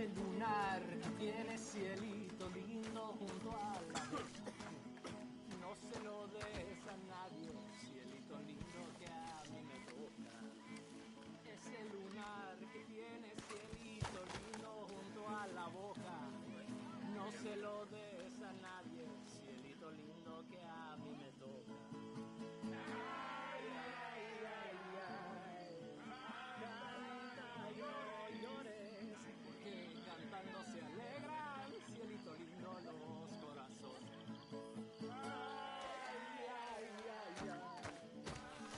Ese lunar que tiene cielito lindo junto a la boca. No se lo des a nadie, cielito lindo que a mí me toca. Ese lunar que tiene cielito lindo junto a la boca. No se lo des a nadie, cielito lindo que a mí me toca. Ay, ay, ay, ay. Canta y no llores, porque cantando se alegran, cielito lindo, los corazones. Ay, ay, ay, ay.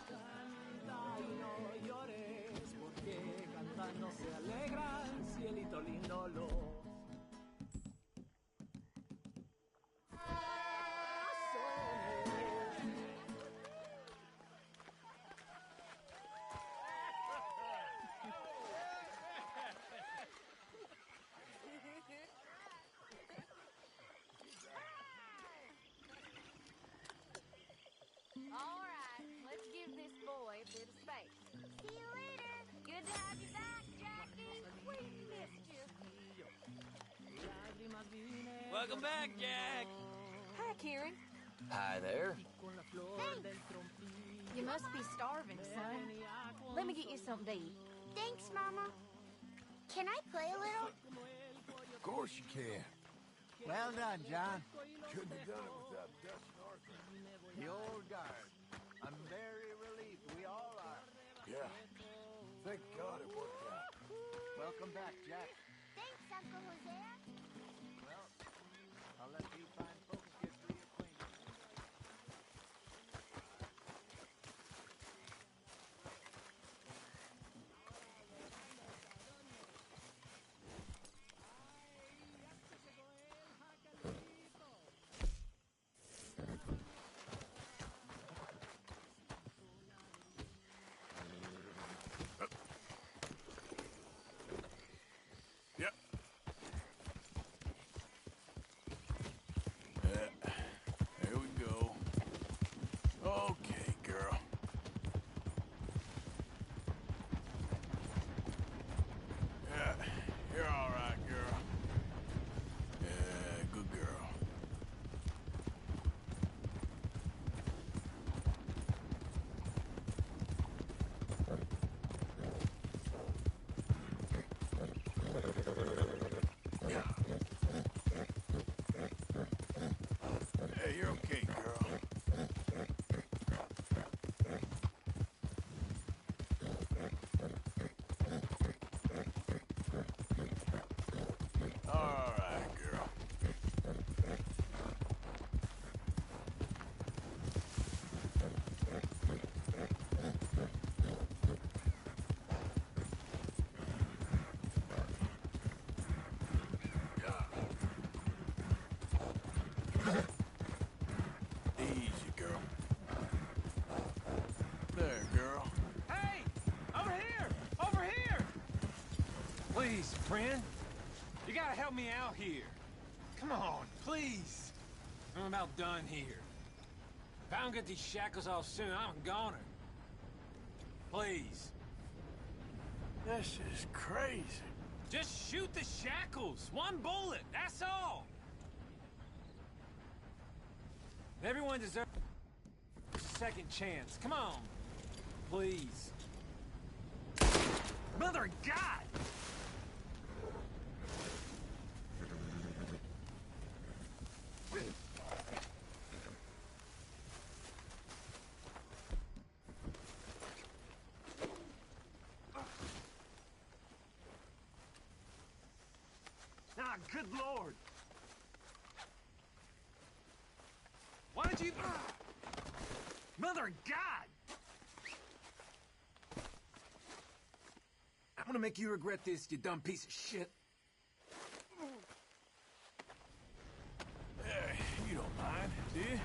Canta y no llores, porque cantando se alegran, cielito lindo, los All right, let's give this boy a bit of space. See you later. Good to have you back, Jackie. We missed you. Welcome back, Jack. Hi, Kieran. Hi there. Hey. You must be starving, son. Let me get you something to eat. Thanks, Mama. Can I play a little? Of course you can. Well done, John. Couldn't have done it without Dustin Arthur. The old guard. I'm very relieved. We all are. Yeah. Thank God it worked out. Welcome back, Jack. Thanks, Uncle Hosea. Well, I'll let you fine folks get reacquainted. Yep. There we go. Okay, girl. Yeah, you're all right, girl. Yeah, good girl. Hey, you're okay, girl. All right, girl. Easy, girl. There, girl. Hey! Over here! Over here! Please, friend. You gotta help me out here. Come on, please. I'm about done here. If I don't get these shackles off soon, I'm a goner. Please. This is crazy. Just shoot the shackles. One bullet, that's all. Everyone deserves a second chance. Come on. Please. Mother of God! Ah, good Lord! Why did you... Mother of God! I'm gonna make you regret this, you dumb piece of shit. Hey, you don't mind, do you?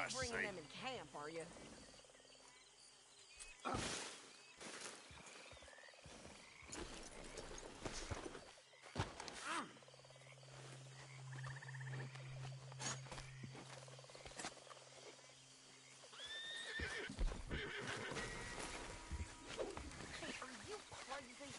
Christ's bringing sake. them in camp, are you? Hey, are you crazy?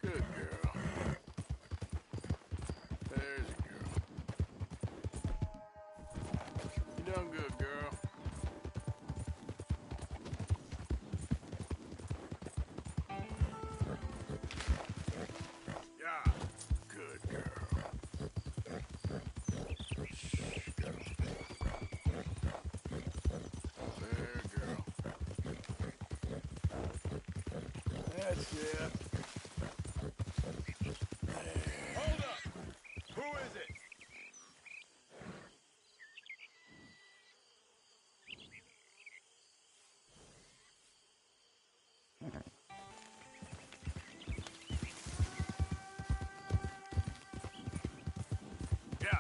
Good girl. There's a girl. You done good, girl. Yeah, good girl. There, girl. That's it. Hold up! Who is it? Yeah.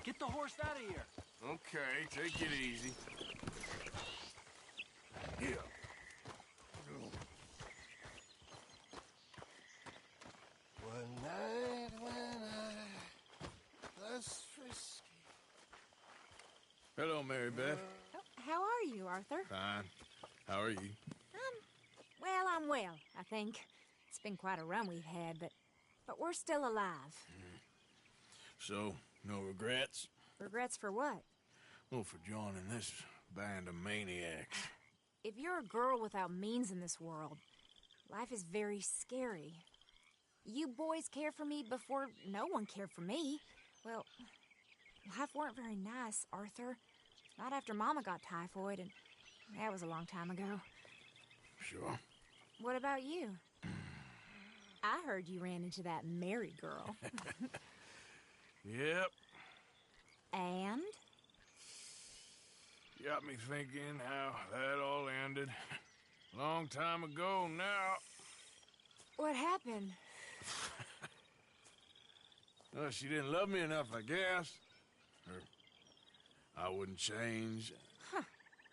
Get the horse out of here. Okay, take it easy. Yeah. One night when I was frisky. Hello, Mary Beth. Oh, how are you, Arthur? Fine. How are you? Well, I'm well, I think. It's been quite a run we've had, but we're still alive. So, no regrets? Regrets for what? Well, for joining this band of maniacs. If you're a girl without means in this world, life is very scary. You boys cared for me before no one cared for me. Well, life weren't very nice, Arthur. Not after Mama got typhoid, and that was a long time ago. Sure. What about you? I heard you ran into that Mary girl. Yep. And? Got me thinking how that all ended. Long time ago now. What happened? Well, she didn't love me enough, I guess. Or I wouldn't change. Huh.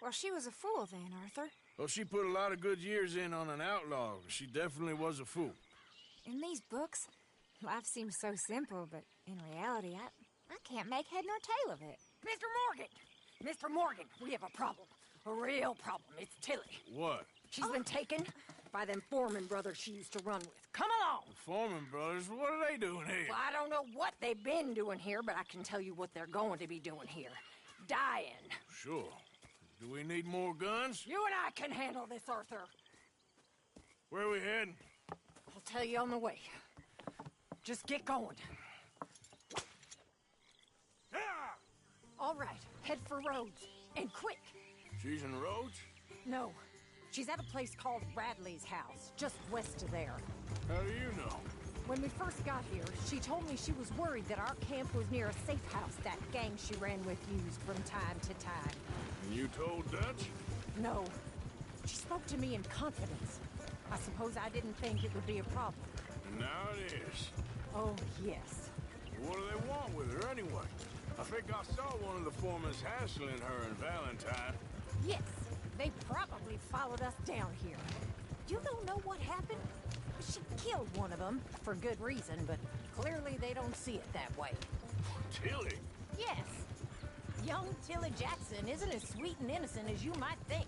Well, she was a fool then, Arthur. Well, she put a lot of good years in on an outlaw. She definitely was a fool. In these books, life seems so simple, but in reality, I can't make head nor tail of it. Mr. Morgan! Mr. Morgan, we have a problem. A real problem. It's Tilly. What? She's been taken by them Foreman brothers she used to run with. Come along! The Foreman brothers, what are they doing here? Well, I don't know what they've been doing here, but I can tell you what they're going to be doing here. Dying. Sure. Do we need more guns? You and I can handle this, Arthur. Where are we heading? I'll tell you on the way. Just get going. All right, head for Rhodes. And quick. She's in Rhodes? No, she's at a place called Radley's house, just west of there. How do you know? When we first got here, she told me she was worried that our camp was near a safe house that gang she ran with used from time to time. And you told Dutch? No. She spoke to me in confidence. I suppose I didn't think it would be a problem. Now it is. Oh, yes. What do they want with her anyway? I think I saw one of the foremans hassling her and Valentine. Yes, they probably followed us down here. You don't know what happened? She killed one of them, for good reason, but clearly they don't see it that way. Tilly? Yes. Young Tilly Jackson isn't as sweet and innocent as you might think.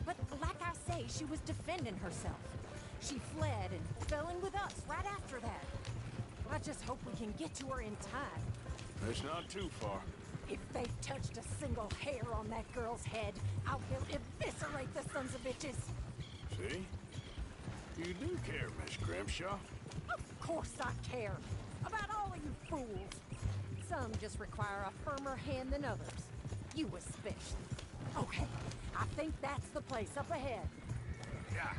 But like I say, she was defending herself. She fled and fell in with us right after that. I just hope we can get to her in time. It's not too far. If they've touched a single hair on that girl's head, I will eviscerate the sons of bitches. See? You do care, Miss Grimshaw. Of course I care. About all of you fools. Some just require a firmer hand than others. You especially. Okay, I think that's the place up ahead. Yeah.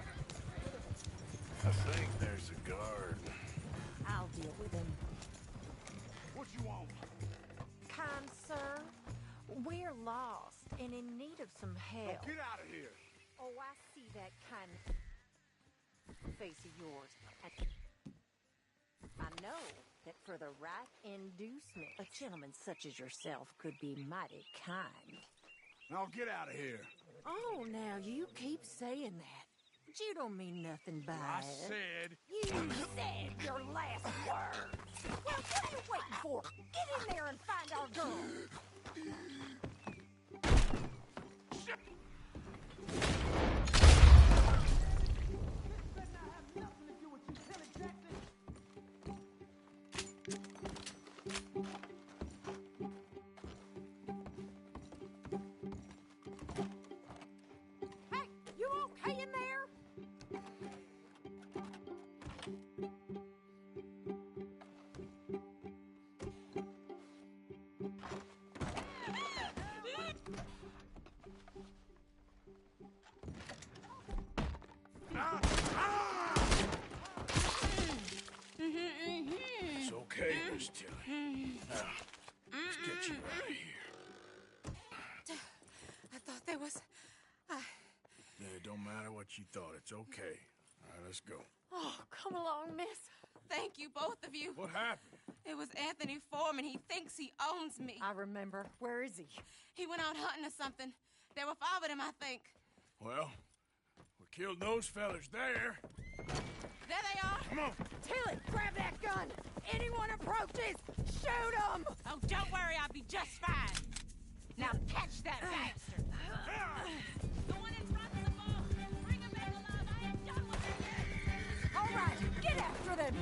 I think there's a guard. I'll deal with him. What you want? Kind sir, we're lost and in need of some help. Get out of here. Oh, I see that kind of face of yours. I know that for the right inducement, a gentleman such as yourself could be mighty kind. Now get out of here. Oh, now you keep saying that. But you don't mean nothing by I it. said... You said your last word. Well, what are you waiting for? Get in there and find our girl. Hey, you okay in there? It's okay, Miss Tilly. Now, let's get you out of here. I thought there was... Yeah, it don't matter what you thought. It's okay. All right, let's go. Oh, come along, miss. Thank you, both of you. What happened? It was Anthony Foreman. He thinks he owns me. I remember. Where is he? He went out hunting or something. There were 5 of them, I think. Well, we killed those fellas there. There they are. Come on. Tilly, grab that gun! Anyone approaches, shoot them! Oh, don't worry. I'll be just fine. Now catch that bastard. The one in front of the ball. Bring him back alive. I am done with him. All right, get after them!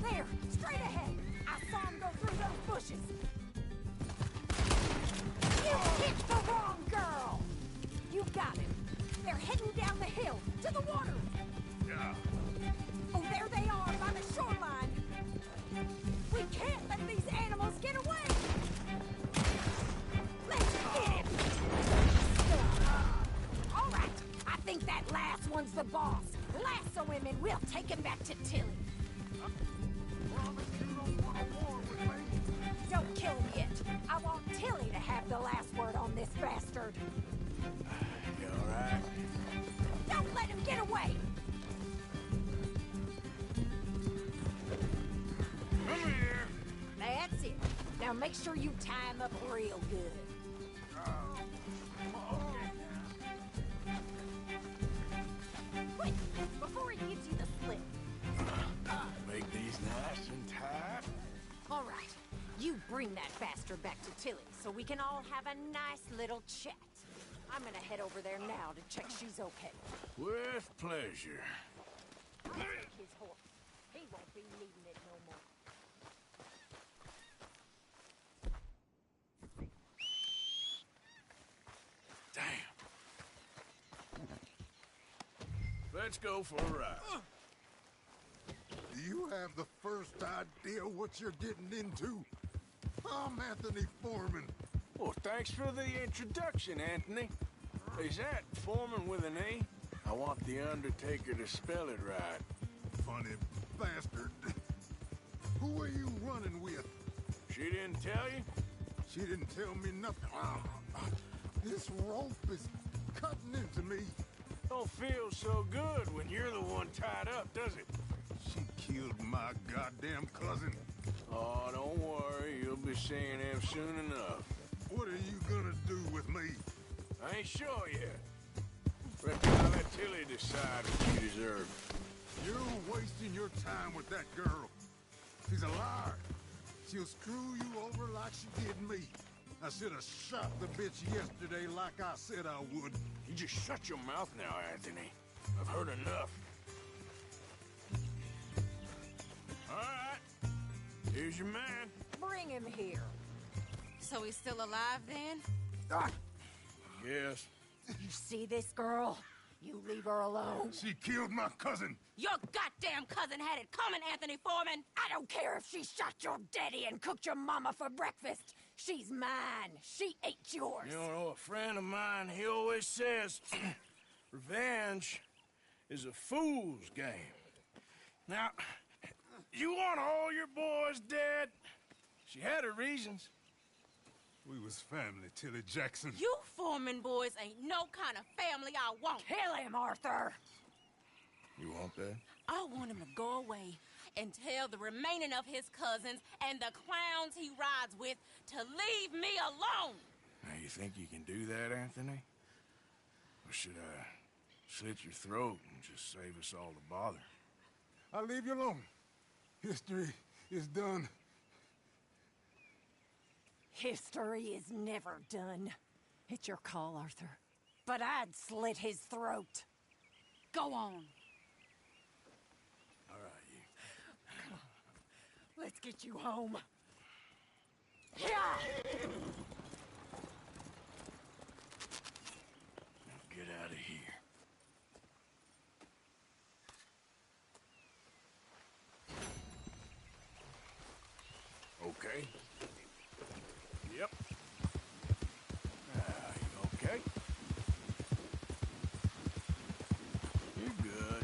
There, straight ahead. I saw him go through those bushes. You hit the wrong girl! You got him. They're heading down the hill, to the water. Yeah. Oh, there they are, by the shoreline. We can't let these animals get away. Let's get him. All right, I think that last one's the boss. Lasso him and we'll take him back to Tilly. Don't kill him yet. I want Tilly to have the last word on this bastard. You all right? Don't let him get away. Come here. That's it. Now make sure you tie him up real good. Quick, before he gives you the slip. Make these nice and tight. All right, you bring that bastard back to Tilly so we can all have a nice little chat. I'm gonna head over there now to check she's okay. With pleasure. I'll take his horse. He won't be needing it no more. Damn. Let's go for a ride. Do you have the first idea what you're getting into? I'm Anthony Foreman. Well, thanks for the introduction, Anthony. Is that Foreman with an A? I want the Undertaker to spell it right. Funny bastard. Who are you running with? She didn't tell you? She didn't tell me nothing. This rope is cutting into me. Don't feel so good when you're the one tied up, does it? She killed my goddamn cousin. Oh, don't worry. You'll be seeing him soon enough. What are you gonna do with me? I ain't sure yet. Reckon I'll let Tilly decide what you deserve. You're wasting your time with that girl. She's a liar. She'll screw you over like she did me. I should have shot the bitch yesterday like I said I would. You just shut your mouth now, Anthony. I've heard enough. All right. Here's your man. Bring him here. So he's still alive then? Yes. You see this girl? You leave her alone. She killed my cousin. Your goddamn cousin had it coming, Anthony Foreman! I don't care if she shot your daddy and cooked your mama for breakfast. She's mine. She ate yours. You know, a friend of mine, he always says, revenge is a fool's game. Now, you want all your boys dead? She had her reasons. We was family, Tilly Jackson. You Foreman boys ain't no kind of family I want. Kill him, Arthur. You want that? I want him to go away and tell the remaining of his cousins and the clowns he rides with to leave me alone. Now, you think you can do that, Anthony? Or should I slit your throat and just save us all the bother? I'll leave you alone. History is done. History is never done. It's your call, Arthur. But I'd slit his throat. Go on. All right, you. Let's get you home. Yeah! Now get out of here. Okay. Yep. You okay? You're good.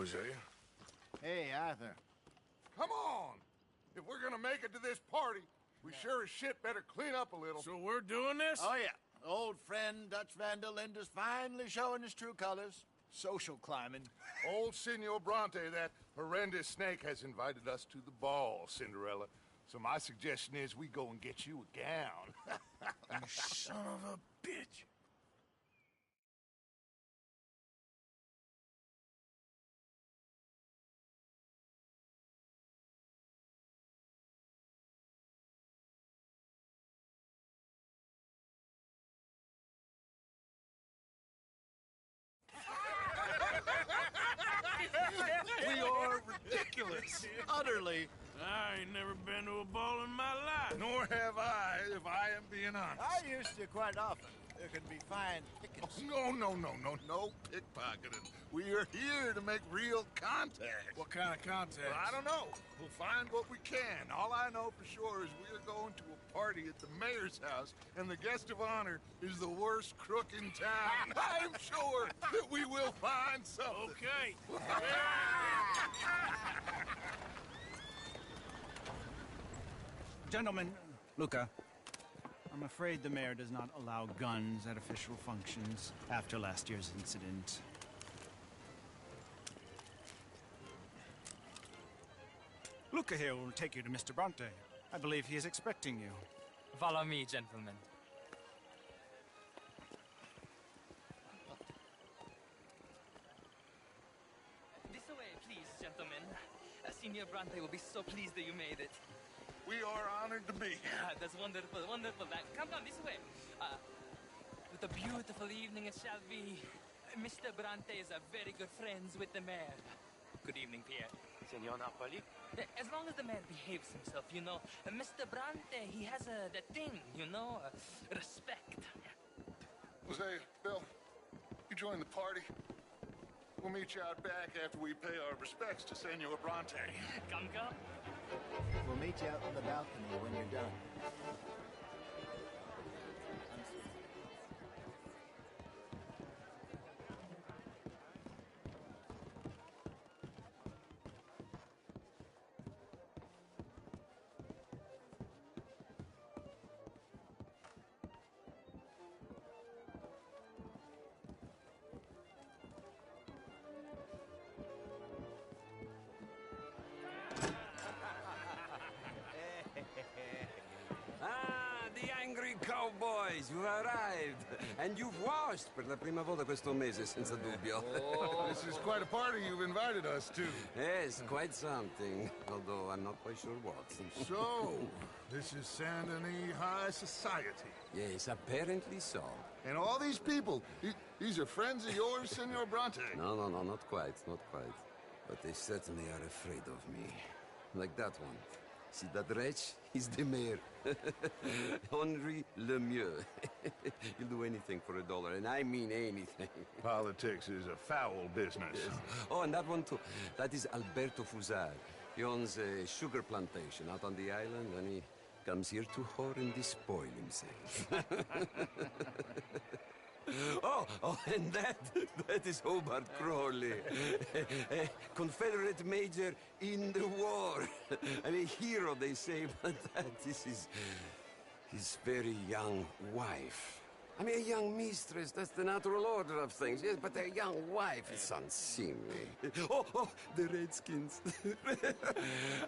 Hosea? Hey, Arthur. Come on! If we're gonna make it to this party, we sure as shit better clean up a little. So we're doing this? Oh, yeah. Old friend Dutch Van der Linde's finally showing his true colors. Social climbing. Old Senor Bronte, that horrendous snake, has invited us to the ball, Cinderella. So my suggestion is we go and get you a gown. You son of a bitch. Yes, utterly. I ain't never been to a ball in my life. Nor have I, if I am being honest. I used to quite often. There can be fine pickings. No pickpocketing. We are here to make real contact. What kind of contact? Well, I don't know. We'll find what we can. All I know for sure is we are going to a party at the mayor's house, and the guest of honor is the worst crook in town. I'm sure that we will find something. Okay. Gentlemen, Luca, I'm afraid the mayor does not allow guns at official functions after last year's incident. Luca here will take you to Mr. Bronte. I believe he is expecting you. Follow me, gentlemen. This way, please, gentlemen. Senior Bronte will be so pleased that you made it. We are honored to be here. That's wonderful, wonderful. Come this way. What a beautiful evening it shall be. Mr. Bronte is very good friends with the mayor. Good evening, Pierre. Senor Napoli? As long as the mayor behaves himself, you know. Mr. Bronte, he has that thing, you know, respect. Jose, Bill, you join the party. We'll meet you out back after we pay our respects to Senor Bronte. Come. We'll meet you out on the balcony when you're done. The angry cowboys, you've arrived. And you've washed per la prima volta questo mese, senza dubbio. This is quite a party you've invited us to. Yes, quite something. Although I'm not quite sure what. So, this is Saint Denis High Society. Yes, apparently so. And all these people, these are friends of yours, Senor Bronte? No, not quite. But they certainly are afraid of me. Like that one. See that wretch? He's the mayor. Henri Lemieux. He'll do anything for $1, and I mean anything. Politics is a foul business. Yes. Oh, and that one too. That is Alberto Fusar. He owns a sugar plantation out on the island, and he comes here to whore and despoil himself. Oh, and that is Hobart Crawley, a Confederate major in the war. I mean, a hero, they say, but that is his very young wife. I mean, a young mistress, that's the natural order of things, yes, but a young wife is unseemly. Oh, the Redskins.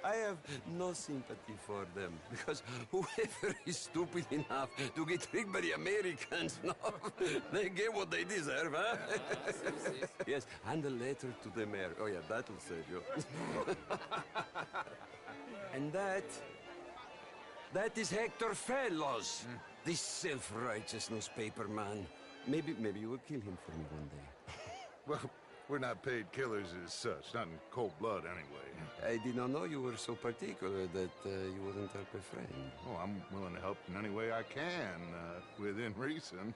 I have no sympathy for them, because whoever is stupid enough to get tricked by the Americans, no, they get what they deserve, huh? Yes, and a letter to the mayor. Oh, yeah, that'll save you. And that is Hector Fellows. This self-righteous newspaper man. Maybe you will kill him for me one day. Well, we're not paid killers as such, not in cold blood anyway. I did not know you were so particular that you wouldn't help a friend. Oh, I'm willing to help in any way I can, within reason.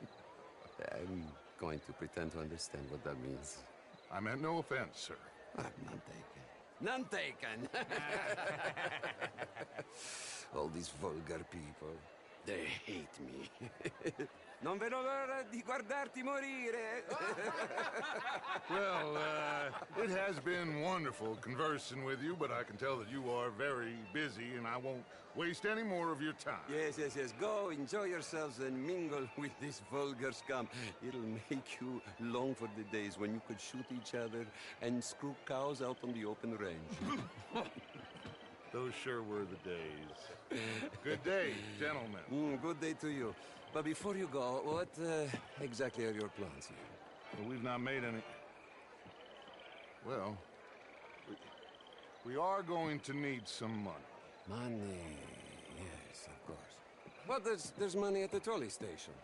I'm going to pretend to understand what that means. I meant no offense, sir. None taken. None taken! All these vulgar people. They hate me. Non vedo l'ora di guardarti morire. Well, it has been wonderful conversing with you, but I can tell that you are very busy, and I won't waste any more of your time. Yes. Go, enjoy yourselves, and mingle with this vulgar scum. It'll make you long for the days when you could shoot each other and screw cows out on the open range. Those sure were the days. Good day, gentlemen. Good day to you. But before you go, what exactly are your plans here? Well, we've not made any... Well, we are going to need some money. Money, yes, of course. But there's money at the trolley station.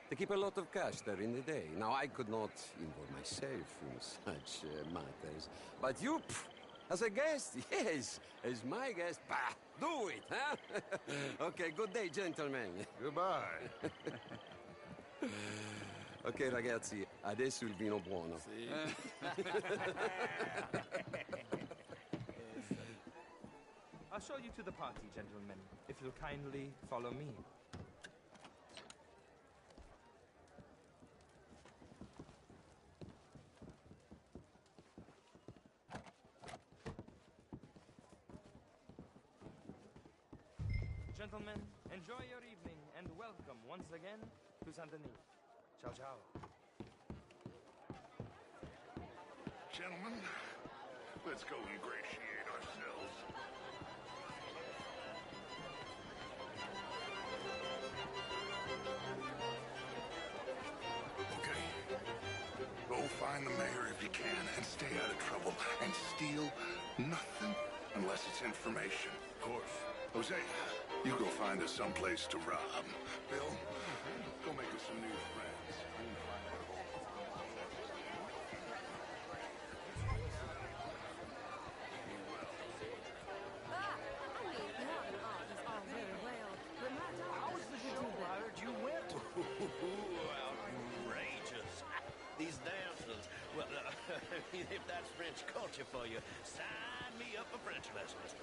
They keep a lot of cash there in the day. Now, I could not involve myself in such matters. But you As a guest? Yes. As my guest? Bah, do it, huh? Okay, good day, gentlemen. Goodbye. Ok, ragazzi, adesso il vino buono. I'll show you to the party, gentlemen, if you'll kindly follow me. Gentlemen, enjoy your evening and welcome once again to Saint Denis. Ciao, ciao. Gentlemen, let's go ingratiate ourselves. Okay. Go find the mayor if you can and stay out of trouble. And steal nothing unless it's information. Of course. Jose, you go find us someplace to rob. Bill, go make us some new friends. How was the show? I heard you went. Outrageous. These dancers. Well, if that's French culture for you, sign me up for French lessons.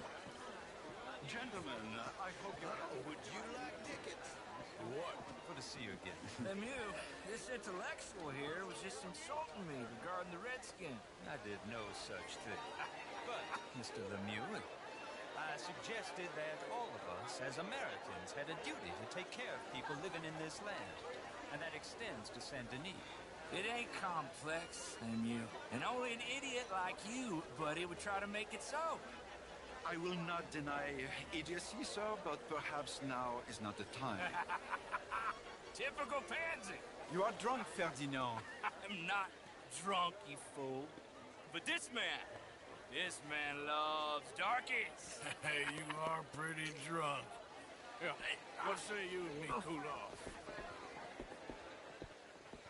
Gentlemen, I hope you're... Would you like tickets? What? Good to see you again. Lemieux, this intellectual here was just insulting me regarding the Redskin. I did no such thing. But, Mr. Lemieux, I suggested that all of us, as Americans, had a duty to take care of people living in this land. And that extends to Saint-Denis. It ain't complex, Lemieux. And only an idiot like you, buddy, would try to make it so. I will not deny idiocy, sir, but perhaps now is not the time. Typical pansy. You are drunk, Ferdinand. I'm not drunk, you fool. But this man loves darkies. Hey, you are pretty drunk. Yeah, what say you and me cool off?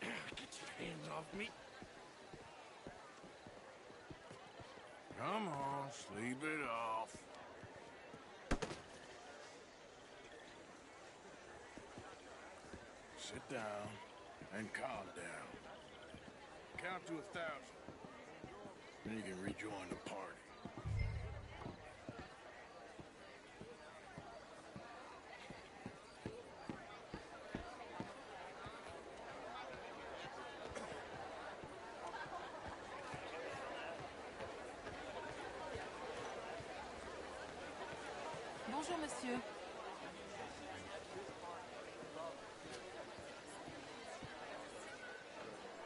Get your hands off me. Come on, sleep it off. Sit down and calm down. Count to 1,000. Then you can rejoin the party. Bonjour, monsieur.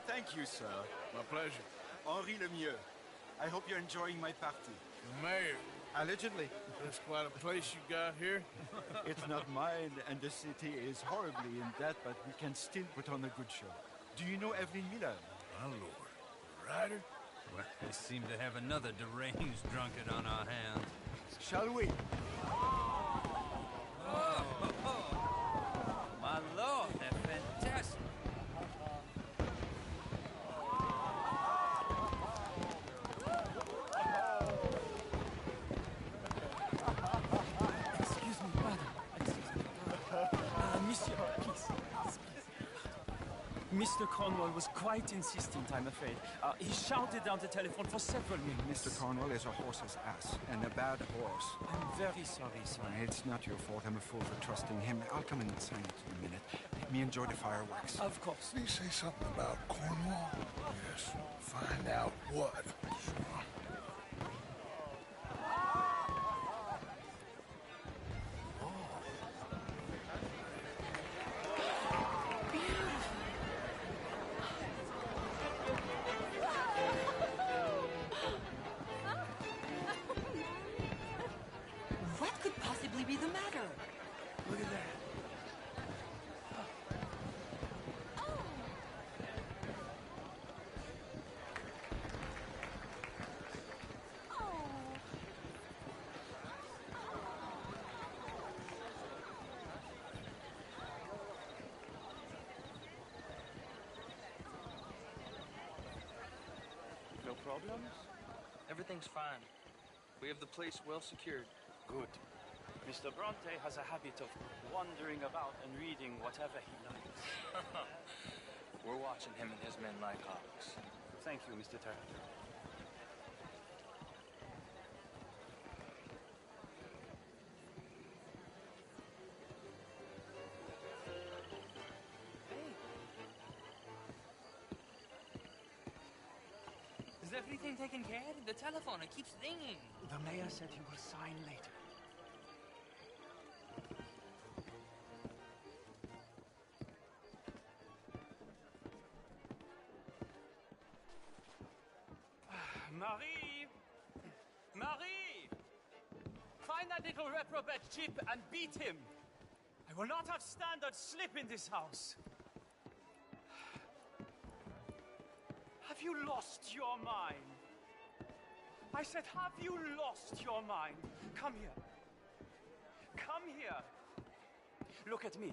Thank you, sir. My pleasure. Henri Lemieux. I hope you're enjoying my party. The mayor. Allegedly. That's quite a place you got here. It's not mine, and the city is horribly in debt, but we can still put on a good show. Do you know Evelyn Miller? My lord. Ryder? Well, we seem to have another deranged drunkard on our hands. Shall we? My lord, they're fantastic. Excuse me, brother. Excuse me. Monsieur, please. Mr. Cornwall was quite insistent, I'm afraid. He shouted down the telephone for several minutes. Mr. Cornwall is a horse's ass, and a bad horse. I'm very sorry, sir. It's not your fault. I'm a fool for trusting him. I'll come in inside in a minute. Let me enjoy the fireworks. Of course. Did he say something about Cornwall? Yes. Find out what. What could possibly be the matter? Look at that. No problems? Everything's fine. We have the place well secured. Good. Mr. Bronte has a habit of wandering about and reading whatever he likes. We're watching him and his men like hawks. Thank you, Mr. Turner. Is everything taken care of? The telephone, it keeps ringing. The mayor said he will sign later. Marie! Marie! Find that little reprobate chip and beat him. I will not have standard slip in this house. Have you lost your mind? I said, have you lost your mind? Come here. Come here. Look at me.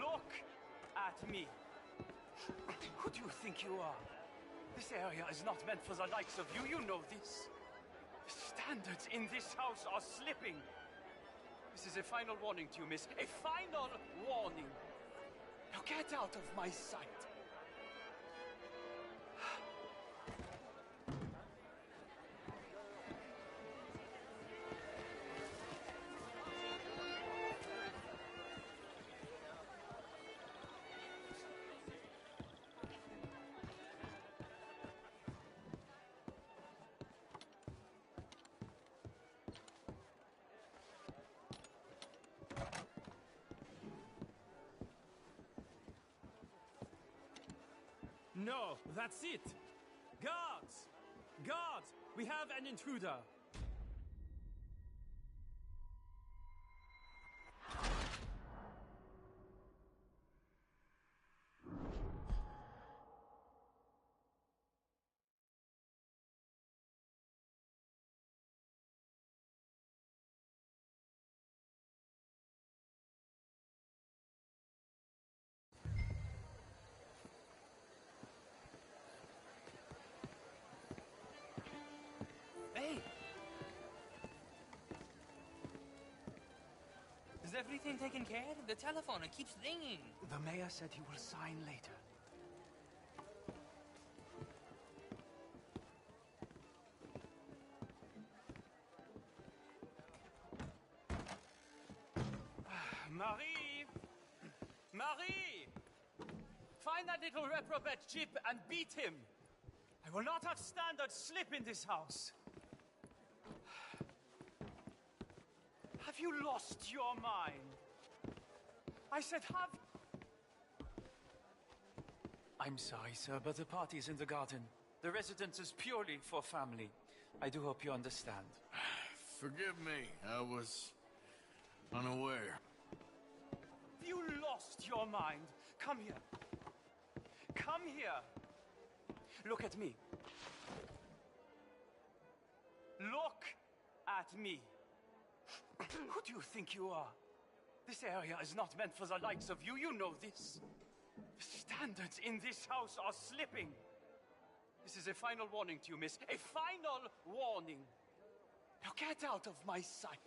Look at me. Who do you think you are? This area is not meant for the likes of you. You know this. The standards in this house are slipping. This is a final warning to you, miss. A final warning. Now get out of my sight. No, that's it! Guards! Guards! We have an intruder! Hey! Is everything taken care of? The telephone, it keeps ringing. The mayor said he will sign later. Marie! Marie! Find that little reprobate chip and beat him. I will not have standard slip in this house. Have you lost your mind? I said, have... I'm sorry, sir, but the party's in the garden. The residence is purely for family. I do hope you understand. Forgive me. I was unaware. Have you lost your mind? Come here. Come here. Look at me. Look at me. Who do you think you are? This area is not meant for the likes of you. You know this. The standards in this house are slipping. This is a final warning to you, miss. A final warning. Now get out of my sight.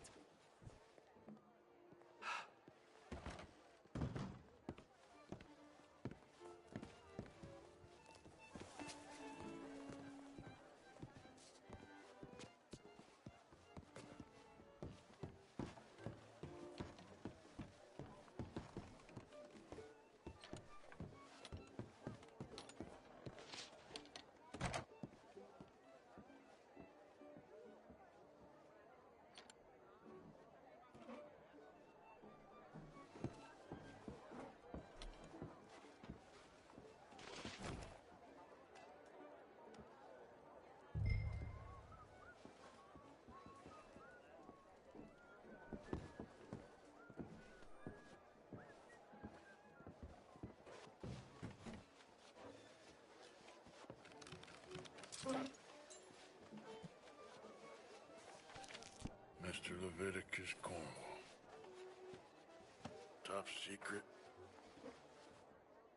Mr. Leviticus Cornwall. Top secret.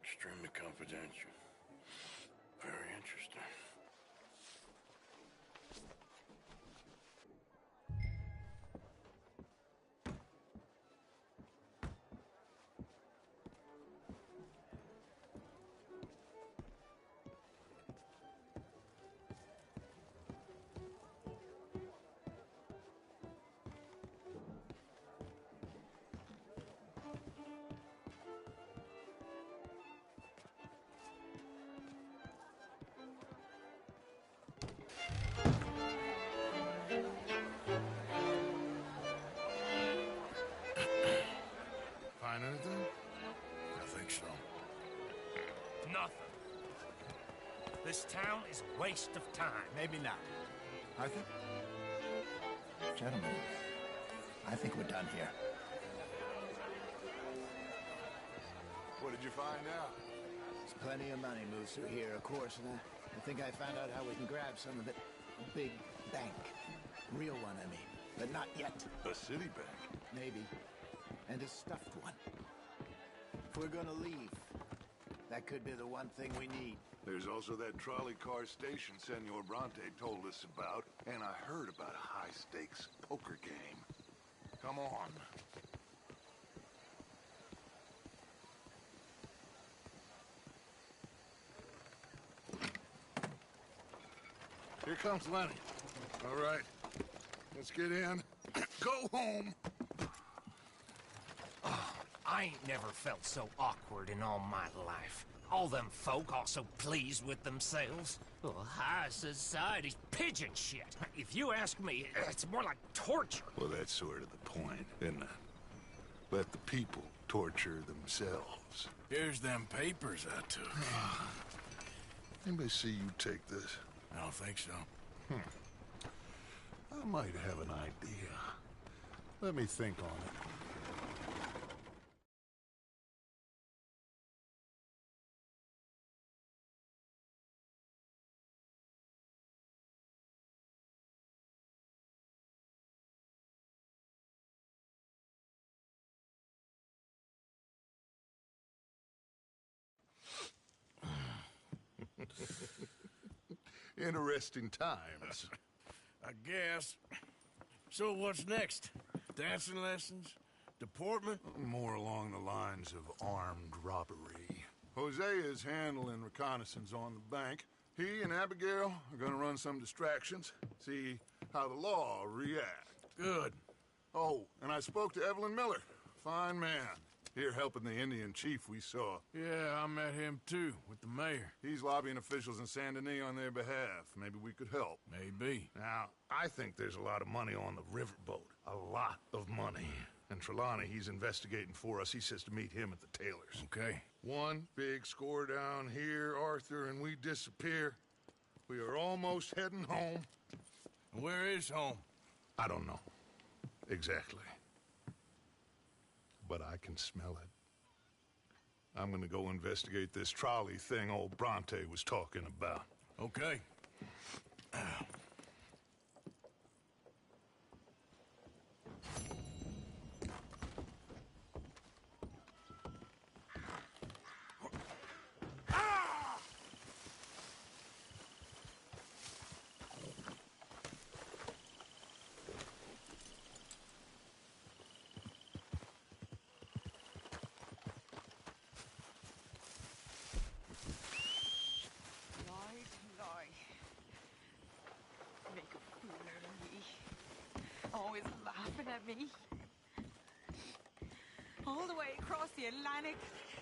Extremely confidential. Very interesting. This town is a waste of time. Maybe not. Arthur? Gentlemen, I think we're done here. What did you find out? There's plenty of money moves through here, of course, and I think I found out how we can grab some of it. A big bank. Real one, I mean. But not yet. A city bank? Maybe. And a stuffed one. If we're gonna leave, that could be the one thing we need. There's also that trolley car station Senor Bronte told us about, and I heard about a high-stakes poker game. Come on. Here comes Lenny. All right, let's get in. Go home. Oh, I ain't never felt so awkward in all my life. All them folk all so pleased with themselves. Oh, high society's pigeon shit. If you ask me, it's more like torture. Well, that's sort of the point, isn't it? Let the people torture themselves. Here's them papers I took. Anybody see you take this? I don't think so. I might have an idea. Let me think on it. Interesting times. I guess. So what's next? Dancing lessons? Deportment? More along the lines of armed robbery. Hosea is handling reconnaissance on the bank. He and Abigail are gonna run some distractions, see how the law reacts. Good. Oh, and I spoke to Evelyn Miller. Fine man. Here helping the Indian chief we saw. Yeah, I met him too, with the mayor. He's lobbying officials in Saint Denis on their behalf. Maybe we could help. Maybe. Now, I think there's a lot of money on the riverboat. A lot of money. And Trelawney, he's investigating for us. He says to meet him at the Taylor's. Okay. One big score down here, Arthur, and we disappear. We are almost heading home. Where is home? I don't know. Exactly. But I can smell it. I'm gonna go investigate this trolley thing old Bronte was talking about. Okay. Always laughing at me. All the way across the Atlantic,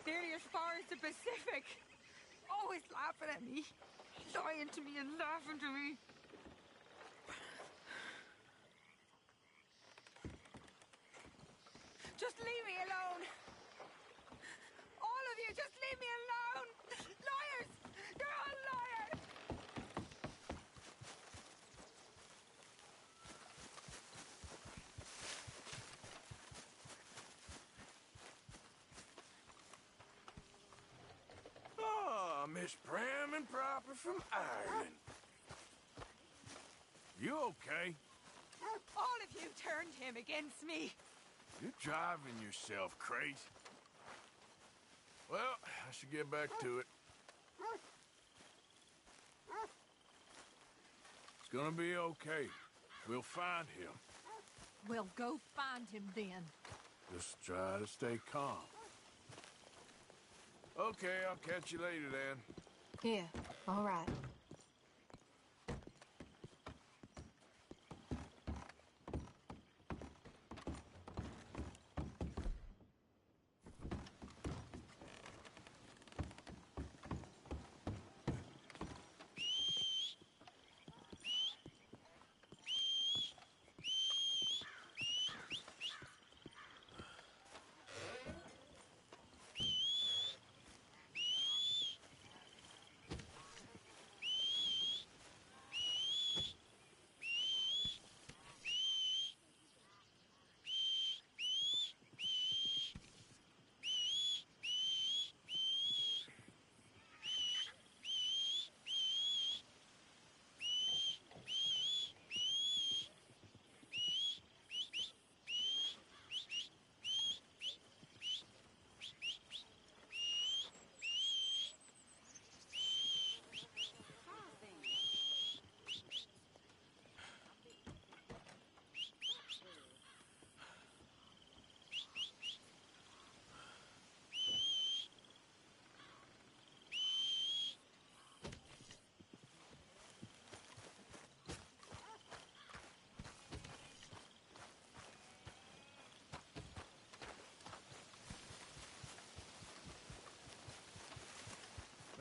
nearly as far as the Pacific. Always laughing at me. Lying to me and laughing to me. Just leave me alone. All of you, just leave me alone. Liars! You're all liars! Oh, Miss Prim and Proper from Ireland. You okay? All of you turned him against me. You're driving yourself crazy. Well, I should get back to it. It's gonna be okay. We'll find him. Well, go find him then. Just try to stay calm. Okay, I'll catch you later then. Yeah, all right.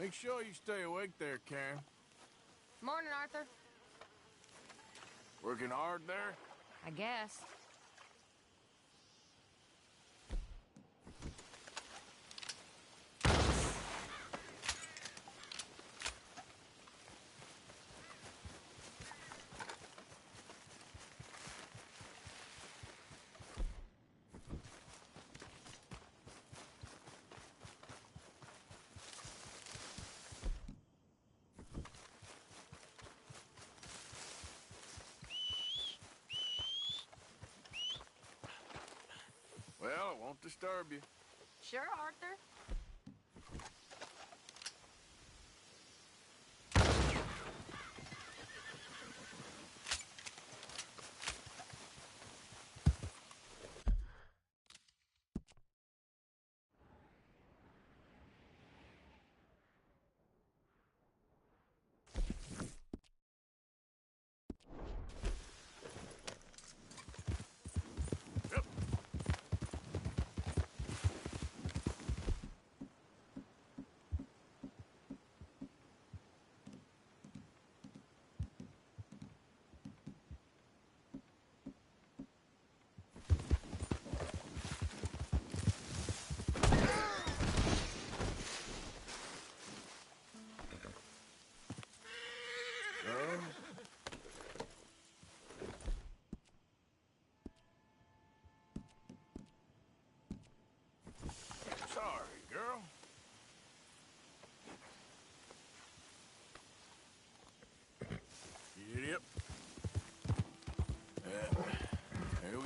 Make sure you stay awake there, Karen. Morning, Arthur. Working hard there? I guess. Well, I won't disturb you. Sure, Arthur. Sorry, girl. Yep. Here we go.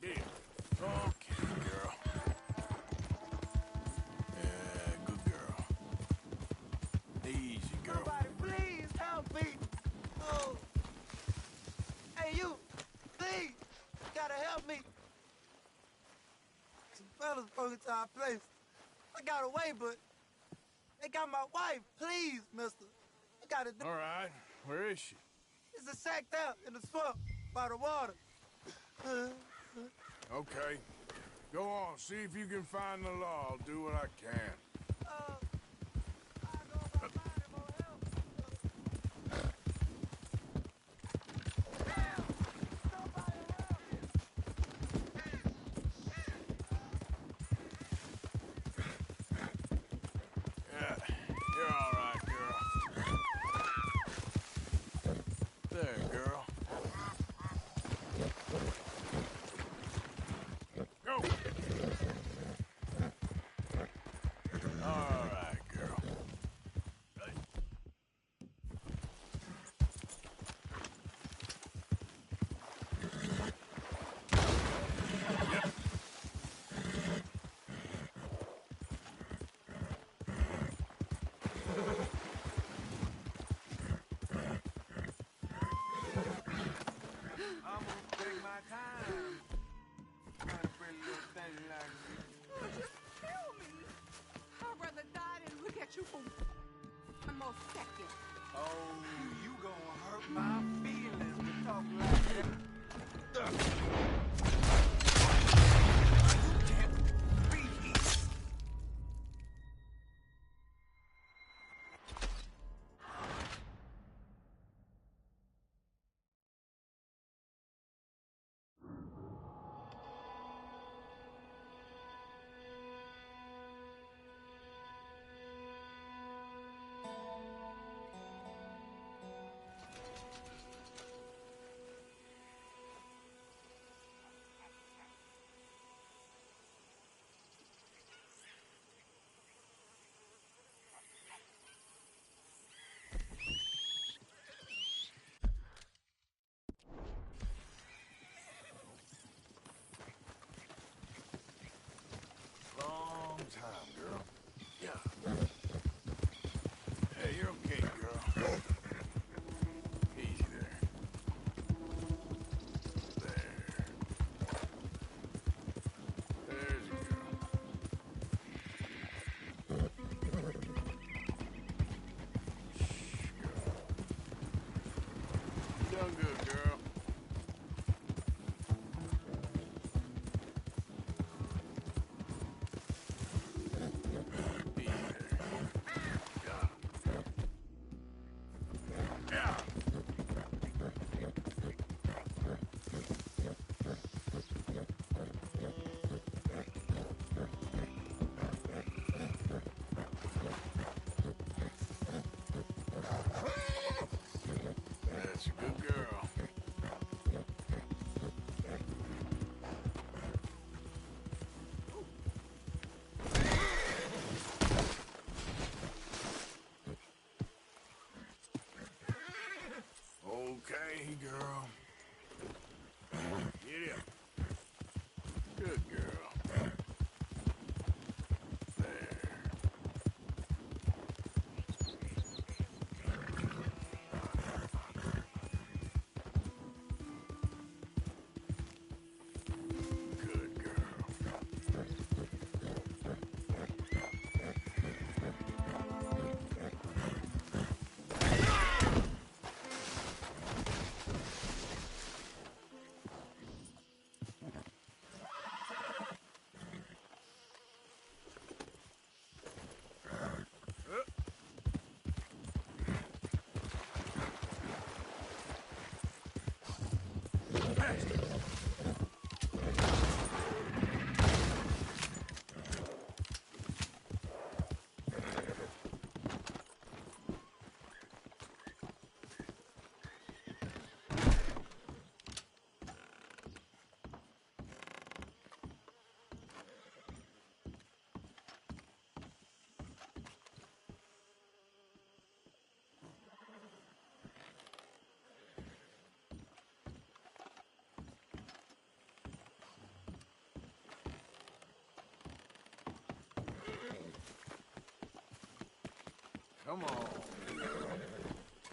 Yeah. Okay, girl. Yeah, good girl. Easy, girl. Somebody please help me. Oh. Hey, you. Please. Gotta help me. Some fellas broke into our place. I got away, but they got my wife. Please, mister. I gotta do. All right. Where is she? It's a sacked out in the swamp by the water. Okay. Go on. See if you can find the law. I'll do what I can. Yeah, you're all right, girl. There, girl. Go. Come on.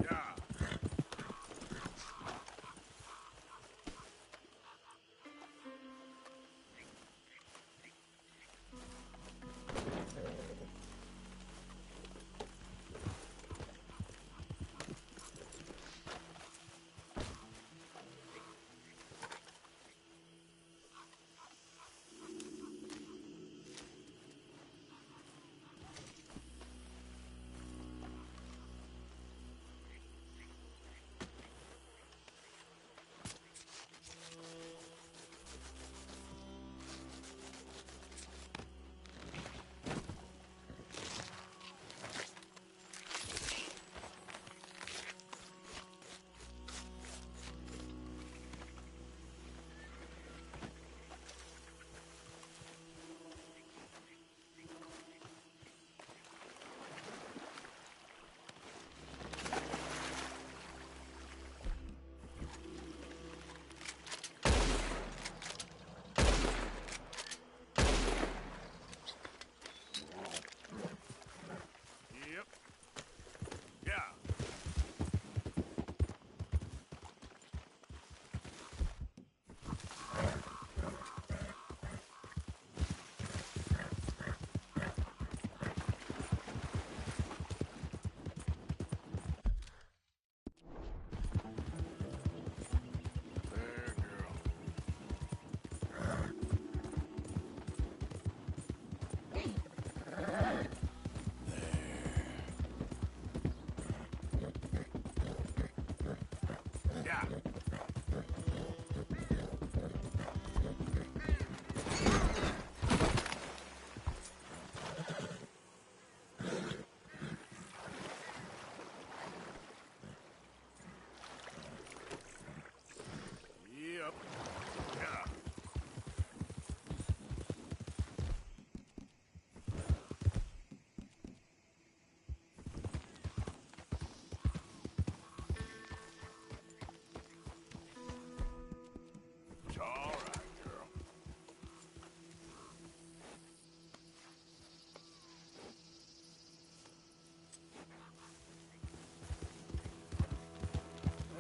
Yeah.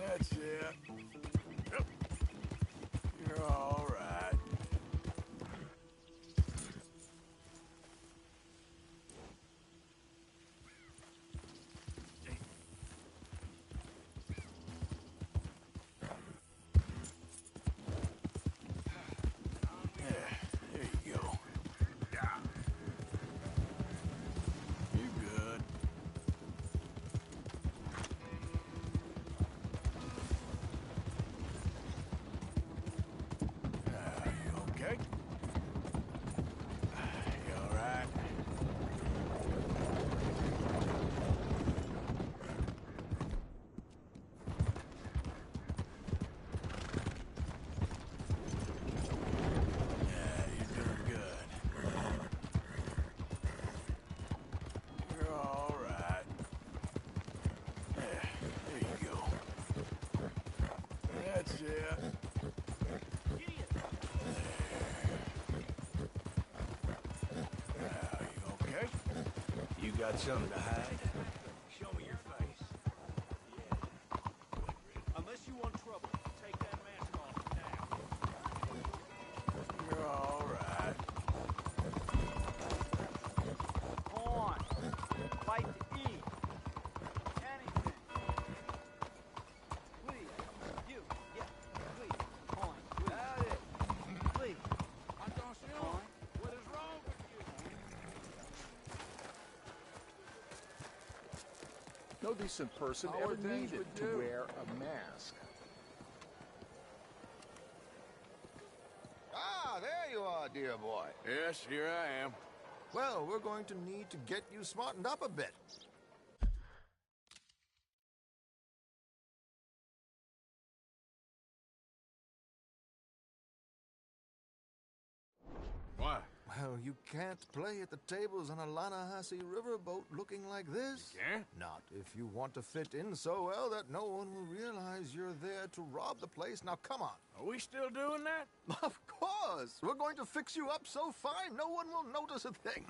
That's it. Yep. You're all right. Yeah, there you go. Yeah. You good. You okay? You all right? Yeah, you're doing good. You're all right. Yeah, there you go. That's it. Now, you okay? You got something to hide? Show me your face. Unless you want trouble, take that mask off now. You're all right. Corn. Bite to eat. Anything. Please. You. Yeah. Please. Corn. Please. Please. Corn. What is wrong with you? No decent person How ever are things needed with to you? wear a mask. Ah, there you are, dear boy. Yes, here I am. Well, we're going to need to get you smartened up a bit. Why? Well, you can't play at the tables on a Lannahechee riverboat looking like this. You can't? Not if you want to fit in so well that no one will realize you're there to rob the place. Now, come on. Are we still doing that? Of course. We're going to fix you up so fine no one will notice a thing.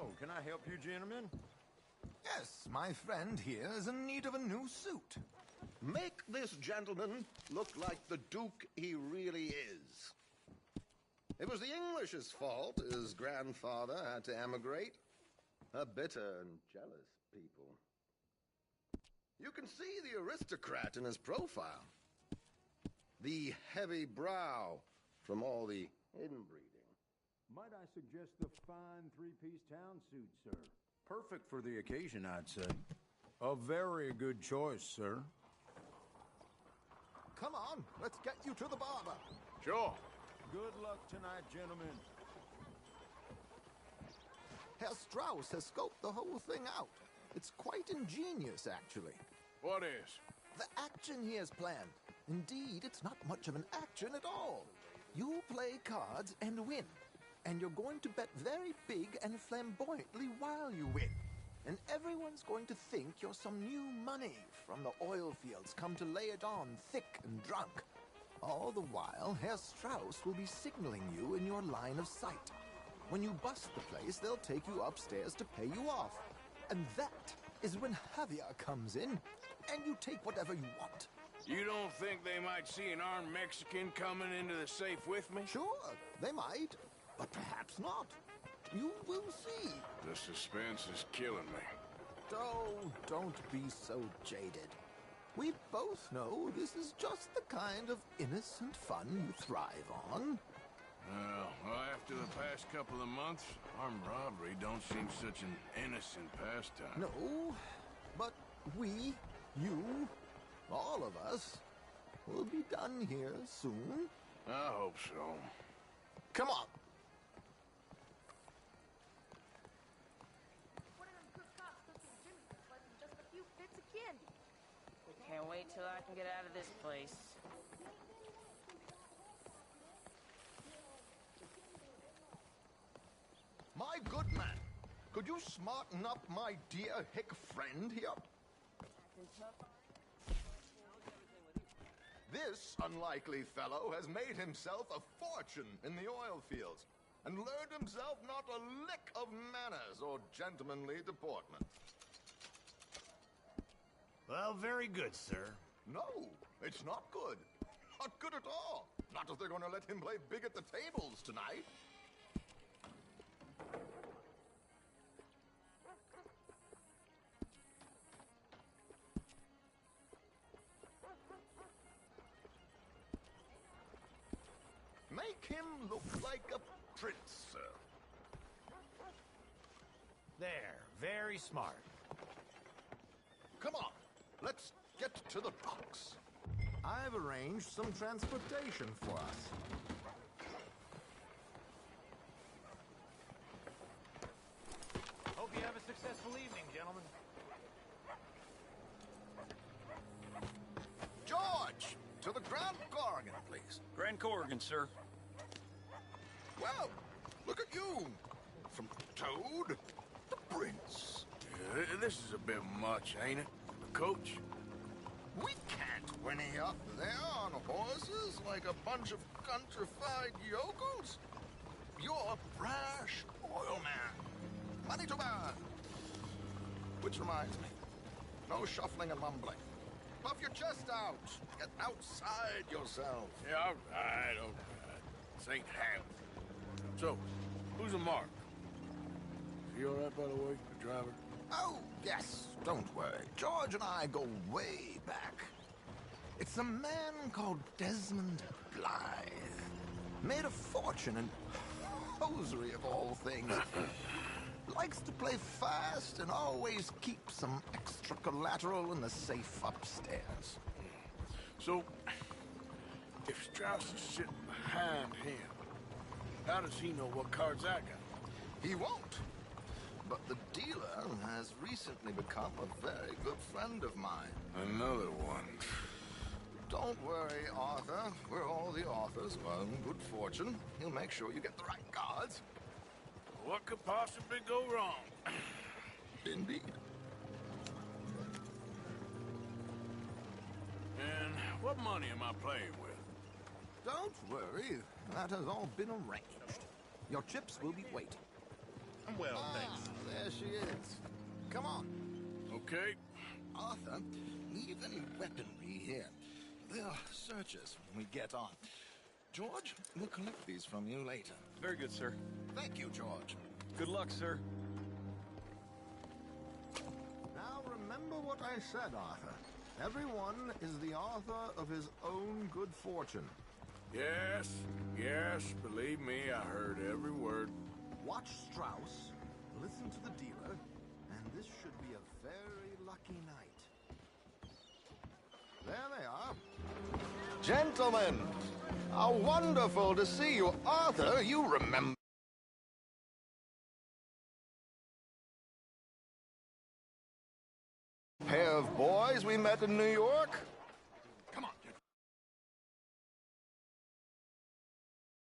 Oh, can I help you, gentlemen? Yes, my friend here is in need of a new suit. Make this gentleman look like the Duke he really is. It was the English's fault his grandfather had to emigrate. A bitter and jealous people. You can see the aristocrat in his profile. The heavy brow from all the inbreeding. Might I suggest the fine three-piece town suit, sir? Perfect for the occasion, I'd say. A very good choice, sir. Come on, let's get you to the barber. Sure. Good luck tonight, gentlemen. Herr Strauss has scoped the whole thing out. It's quite ingenious, actually. What is? The action he has planned. Indeed, it's not much of an action at all. You play cards and win. And you're going to bet very big and flamboyantly while you win. And everyone's going to think you're some new money from the oil fields come to lay it on thick and drunk. All the while, Herr Strauss will be signaling you in your line of sight. When you bust the place, they'll take you upstairs to pay you off. And that is when Javier comes in, and you take whatever you want. You don't think they might see an armed Mexican coming into the safe with me? Sure, they might, but perhaps not. You will see. The suspense is killing me. Oh, don't be so jaded. We both know this is just the kind of innocent fun you thrive on. Well, after the past couple of months, armed robbery don't seem such an innocent pastime. No, but we, you, all of us, will be done here soon. I hope so. Come on. Can't wait till I can get out of this place. My good man, could you smarten up my dear hick friend here? This unlikely fellow has made himself a fortune in the oil fields and learned himself not a lick of manners or gentlemanly deportment. Well, very good, sir. No, it's not good. Not good at all. Not if they're going to let him play big at the tables tonight. Make him look like a prince, sir. There, very smart. Come on, let's get to the docks. I've arranged some transportation for us. Hope you have a successful evening, gentlemen. George, to the Grand Corrigan, please. Grand Corrigan, sir. Well, look at you. From Toad to Prince. Yeah, this is a bit much, ain't it? Coach? We can't whinny up there on horses like a bunch of countrified yokels. You're a brash oil man. Money to burn. Which reminds me, no shuffling and mumbling. Puff your chest out. Get outside yourself. Yeah, all right. This ain't happening. So, who's a mark? Is he all right, by the way, the driver? Oh, yes, don't worry. George and I go way back. It's a man called Desmond Blythe. Made a fortune in hosiery of all things. Likes to play fast and always keep some extra collateral in the safe upstairs. So, if Strauss is sitting behind him, how does he know what cards I got? He won't. But the dealer has recently become a very good friend of mine. Another one. Don't worry, Arthur. We're all the authors of our own good fortune. He'll make sure you get the right cards. What could possibly go wrong? Indeed. And what money am I playing with? Don't worry. That has all been arranged. Your chips will be waiting. I'm well, thanks. There she is. Come on. Okay. Arthur, leave any weaponry here. They'll search us when we get on. George, we'll collect these from you later. Very good, sir. Thank you, George. Good luck, sir. Now remember what I said, Arthur. Everyone is the author of his own good fortune. Yes, yes, believe me, I heard every word. Watch Strauss, listen to the dealer, and this should be a very lucky night. There they are. Gentlemen, how wonderful to see you. Arthur, you remember. Pair of boys we met in New York?